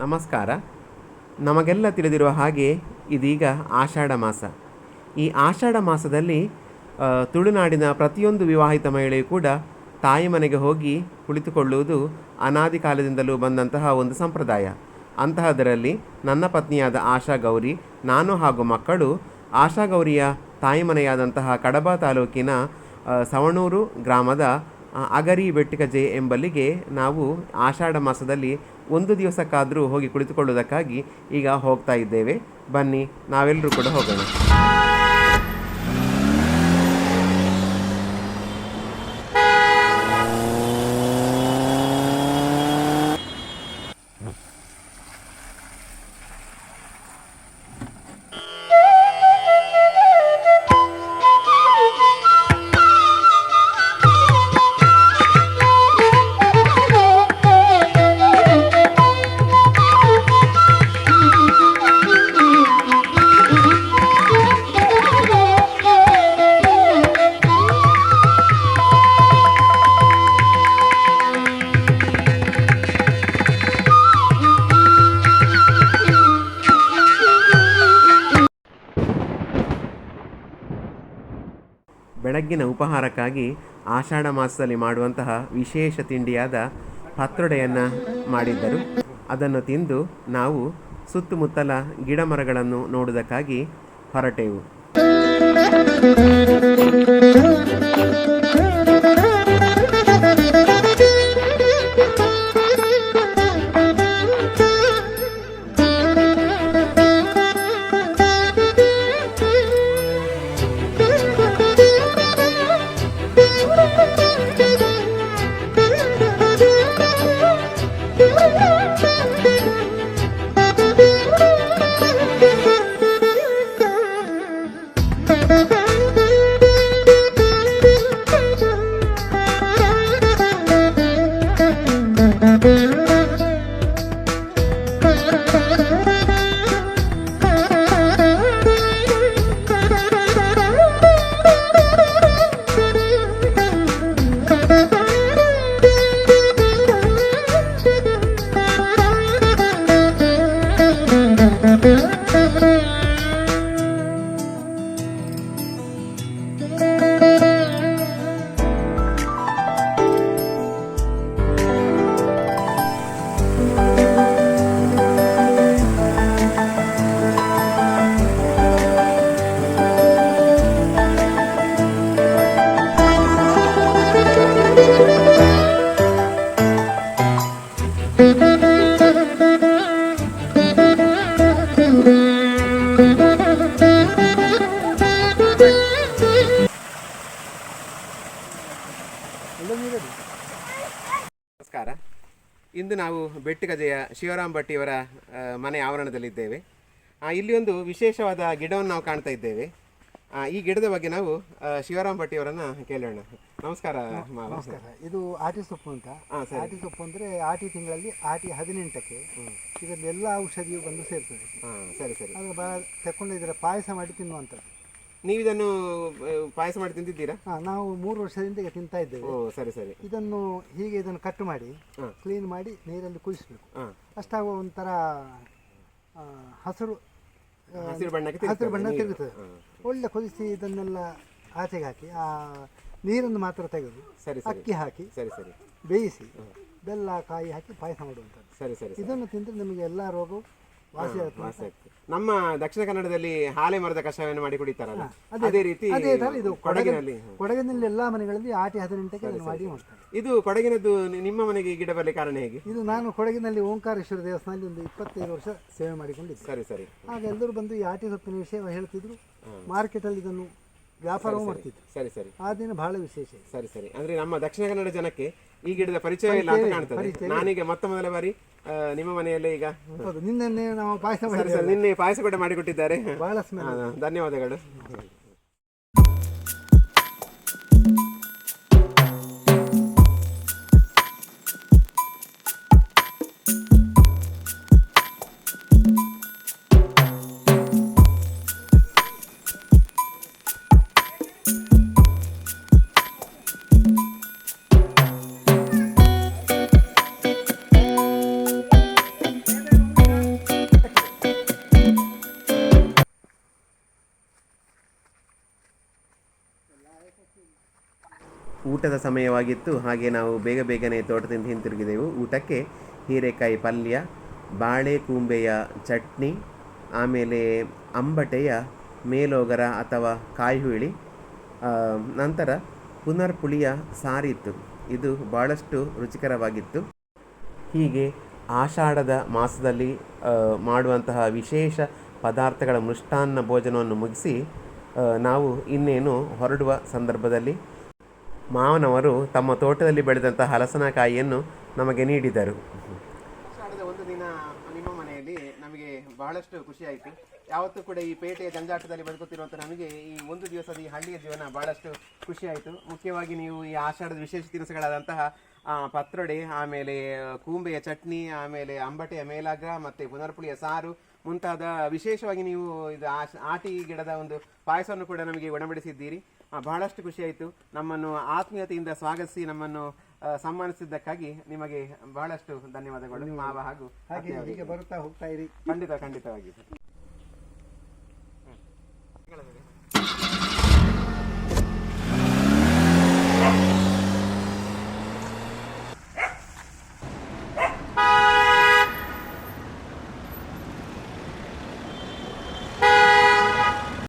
ನಮಸ್ಕಾರ. ನಮಗೆಲ್ಲ ತಿಳಿದಿರುವ ಹಾಗೆ ಇದೀಗ ಆಷಾಢ ಮಾಸ. ಈ ಆಷಾಢ ಮಾಸದಲ್ಲಿ ತುಳುನಾಡಿನ ಪ್ರತಿಯೊಂದು ವಿವಾಹಿತ ಮಹಿಳೆಯೂ ಕೂಡ ತಾಯಿ ಮನೆಗೆ ಹೋಗಿ ಕುಳಿತುಕೊಳ್ಳುವುದು ಅನಾದಿ ಕಾಲದಿಂದಲೂ ಬಂದಂತಹ ಒಂದು ಸಂಪ್ರದಾಯ. ಅಂತಹದರಲ್ಲಿ ನನ್ನ ಪತ್ನಿಯಾದ ಆಶಾ ಗೌರಿ, ನಾನು ಹಾಗೂ ಮಕ್ಕಳು ಆಶಾ ಗೌರಿಯ ತಾಯಿ ಮನೆಯಾದಂತಹ ಕಡಬ ತಾಲೂಕಿನ ಸವಣೂರು ಗ್ರಾಮದ ಅಗರಿ ಬೆಟ್ಟಿಕಜೆ ಎಂಬಲ್ಲಿಗೆ ನಾವು ಆಷಾಢ ಮಾಸದಲ್ಲಿ ಒಂದು ದಿವಸಕ್ಕಾದರೂ ಹೋಗಿ ಕುಳಿತುಕೊಳ್ಳುವುದಕ್ಕಾಗಿ ಈಗ ಹೋಗ್ತಾ ಇದ್ದೇವೆ. ಬನ್ನಿ, ನಾವೆಲ್ಲರೂ ಕೂಡ ಹೋಗೋಣ. ಬೆಳಗ್ಗಿನ ಉಪಹಾರಕ್ಕಾಗಿ ಆಷಾಢ ಮಾಸದಲ್ಲಿ ಮಾಡುವಂತಹ ವಿಶೇಷ ತಿಂಡಿಯಾದ ಪತ್ರೊಡೆಯನ್ನು ಮಾಡಿದ್ದರು. ಅದನ್ನು ತಿಂದು ನಾವು ಸುತ್ತಮುತ್ತಲ ಗಿಡ ಮರಗಳನ್ನು ನೋಡುವುದಕ್ಕಾಗಿ ಹೊರಟೆವು. ನಮಸ್ಕಾರ. ಇಂದು ನಾವು ಬೆಟ್ಟಿಕಜೆಯ ಶಿವರಾಮ್ ಭಟ್ಟಿಯವರ ಮನೆ ಆವರಣದಲ್ಲಿದ್ದೇವೆ. ಇಲ್ಲಿ ಒಂದು ವಿಶೇಷವಾದ ಗಿಡವನ್ನು ನಾವು ಕಾಣ್ತಾ ಇದ್ದೇವೆ. ಈ ಗಿಡದ ಬಗ್ಗೆ ನಾವು ಶಿವರಾಮ್ ಭಟ್ಟಿಯವರನ್ನು ಕೇಳೋಣ. ನಮಸ್ಕಾರ. ನಮಸ್ಕಾರ. ಇದು ಆಟಿ ಸೊಪ್ಪು ಅಂತ. ಆಟಿ ಸೊಪ್ಪು ಅಂದರೆ ಆಟಿ ತಿಂಗಳಲ್ಲಿ ಆಟಿ 18ಕ್ಕೆ ಇದರಲ್ಲಿ ಎಲ್ಲ ಔಷಧಿಯು ಬಂದು ಸೇರ್ತದೆ. ಸರಿ ಸರಿ. ಅದು ತಗೊಂಡು ಇದರ ಪಾಯಸ ಮಾಡಿ ತಿನ್ನುವಂಥದ್ದು. ನೀವು ಇದನ್ನು ಪಾಯಸ ಮಾಡಿ ತಿಂತಿದ್ದೀರಾ? ನಾವು 3 ವರ್ಷದಿಂದ ಈಗ ತಿಂತಾ ಇದ್ದೇವೆ. ಸರಿ ಸರಿ. ಇದನ್ನು ಕಟ್ ಮಾಡಿ ಕ್ಲೀನ್ ಮಾಡಿ ನೀರಲ್ಲಿ ಕುದಿಸ್ಬೇಕು. ಅಷ್ಟಾಗುವ ಒಂಥರ ಹಸಿರು ಬಣ್ಣ ತಿರುಗುತ್ತದೆ. ಒಳ್ಳೆ ಕುದಿಸಿ ಇದನ್ನೆಲ್ಲ ಆಚೆಗೆ ಹಾಕಿ ಆ ನೀರನ್ನು ಮಾತ್ರ ತೆಗೆದು ಅಕ್ಕಿ ಹಾಕಿ ಬೇಯಿಸಿ ಬೆಲ್ಲ ಕಾಯಿ ಹಾಕಿ ಪಾಯಸ ಮಾಡುವಂಥದ್ದು. ಇದನ್ನು ತಿಂದರೆ ನಮಗೆ ಎಲ್ಲ ರೋಗವು ವಾಸಿ ಆಗ್ತದೆ. ನಮ್ಮ ದಕ್ಷಿಣ ಕನ್ನಡದಲ್ಲಿ ಹಾಲೆ ಮರದ ಕಷಾಯವನ್ನು ಮಾಡಿ ಕುಡಿತಾರಲ್ಲ, ಅದೇ ರೀತಿ ಇದು ಕೊಡಗಿನಲ್ಲಿ ಎಲ್ಲಾ ಮನೆಗಳಲ್ಲಿ ಆಟಿ 18ಕ್ಕೆ ಮಾಡಿ ಮಾಡ್ತಾರೆ. ಇದು ಕೊಡಗಿನದ್ದು ನಿಮ್ಮ ಮನೆಗೆ ಗಿಡ ಬರಲಿಕ್ಕೆ ಕಾರಣ ಹೇಗೆ? ಇದು ನಾನು ಕೊಡಗಿನಲ್ಲಿ ಓಂಕಾರೇಶ್ವರ ದೇವಸ್ಥಾನದಲ್ಲಿ ಒಂದು 25 ವರ್ಷ ಸೇವೆ ಮಾಡಿಕೊಂಡಿದ್ದೆ. ಸರಿ ಸರಿ. ಆಗ ಎಲ್ಲರೂ ಬಂದು ಈ ಆಟಿ ಸೊಪ್ಪಿನ ವಿಷಯ ಹೇಳ್ತಿದ್ರು. ಮಾರ್ಕೆಟಲ್ಲಿ ಇದನ್ನು ವ್ಯಾಪಾರವೂ ಮಾಡ್ತಿದ್ರು. ಸರಿ ಸರಿ. ಆ ದಿನ ಬಹಳ ವಿಶೇಷ. ಸರಿ ಸರಿ. ಅಂದ್ರೆ ನಮ್ಮ ದಕ್ಷಿಣ ಕನ್ನಡ ಜನಕ್ಕೆ ಈ ಗಿಡದ ಪರಿಚಯ ಇಲ್ಲ ಅಂತ ಕಾಣ್ತದೆ. ನಾನೀಗ ಮೊದಲ ಬಾರಿ ನಿಮ್ಮ ಮನೆಯಲ್ಲೇ ಈಗ ನಿನ್ನೆ ನಾವು ಪಾಯಸ ನಿನ್ನೆ ಪಾಯಸ ಕೂಡ ಮಾಡಿಕೊಟ್ಟಿದ್ದಾರೆ. ಬಹಳ ಧನ್ಯವಾದಗಳು. ಊಟದ ಸಮಯವಾಗಿತ್ತು. ಹಾಗೆ ನಾವು ಬೇಗ ಬೇಗನೆ ತೋಟದಿಂದ ಹಿಂತಿರುಗಿದೆವು. ಊಟಕ್ಕೆ ಹೀರೆಕಾಯಿ ಪಲ್ಯ, ಬಾಳೆ ಕೂಂಬೆಯ ಚಟ್ನಿ, ಆಮೇಲೆ ಅಂಬಟೆಯ ಮೇಲೋಗರ ಅಥವಾ ಕಾಯಿ ಹುಳಿ, ನಂತರ ಪುನರ್ಪುಳಿಯ ಸಾರಿತ್ತು. ಇದು ಭಾಳಷ್ಟು ರುಚಿಕರವಾಗಿತ್ತು. ಹೀಗೆ ಆಷಾಢದ ಮಾಸದಲ್ಲಿ ಮಾಡುವಂತಹ ವಿಶೇಷ ಪದಾರ್ಥಗಳ ಮೃಷ್ಟಾನ್ನ ಭೋಜನವನ್ನು ಮುಗಿಸಿ ನಾವು ಇನ್ನೇನು ಹೊರಡುವ ಸಂದರ್ಭದಲ್ಲಿ ಮಾವನವರು ತಮ್ಮ ತೋಟದಲ್ಲಿ ಬೆಳೆದಂತಹ ಹಲಸಿನಕಾಯಿಯನ್ನು ನಮಗೆ ನೀಡಿದರು. ಆಷಾಢದ ಒಂದು ದಿನ ನಿಮ್ಮ ಮನೆಯಲ್ಲಿ ನಮಗೆ ಬಹಳಷ್ಟು ಖುಷಿ ಆಯಿತು. ಯಾವತ್ತೂ ಕೂಡ ಈ ಪೇಟೆಯ ಜಂಜಾಟದಲ್ಲಿ ಬದುಕುತ್ತಿರುವಂಥ ನಮಗೆ ಈ ಒಂದು ದಿವಸದ ಈ ಹಳ್ಳಿಯ ಜೀವನ ಬಹಳಷ್ಟು ಖುಷಿ ಆಯಿತು. ಮುಖ್ಯವಾಗಿ ನೀವು ಈ ಆಷಾಢದ ವಿಶೇಷ ತಿನಿಸುಗಳಾದಂತಹ ಪತ್ರೊಡೆ, ಆಮೇಲೆ ಕೂಂಬೆಯ ಚಟ್ನಿ, ಆಮೇಲೆ ಅಂಬಟೆಯ ಮೇಲಾಗ್ರ ಮತ್ತು ಪುನರ್ಪುಳಿಯ ಸಾರು ಮುಂತಾದ ವಿಶೇಷವಾಗಿ ನೀವು ಇದು ಆಟಿ ಗಿಡದ ಒಂದು ಪಾಯಸವನ್ನು ಕೂಡ ನಮಗೆ ಉಣಬಡಿಸಿದ್ದೀರಿ. ಬಹಳಷ್ಟು ಖುಷಿಯಾಯಿತು. ನಮ್ಮನ್ನು ಆತ್ಮೀಯತೆಯಿಂದ ಸ್ವಾಗತಿಸಿ ನಮ್ಮನ್ನು ಸನ್ಮಾನಿಸಿದ್ದಕ್ಕಾಗಿ ನಿಮಗೆ ಬಹಳಷ್ಟು ಧನ್ಯವಾದಗಳು. ಮಾವ ಹಾಗೂ ಹೀಗೆ ಬರುತ್ತಾ ಹೋಗ್ತಾ ಇರಿ. ಖಂಡಿತವಾಗಿ.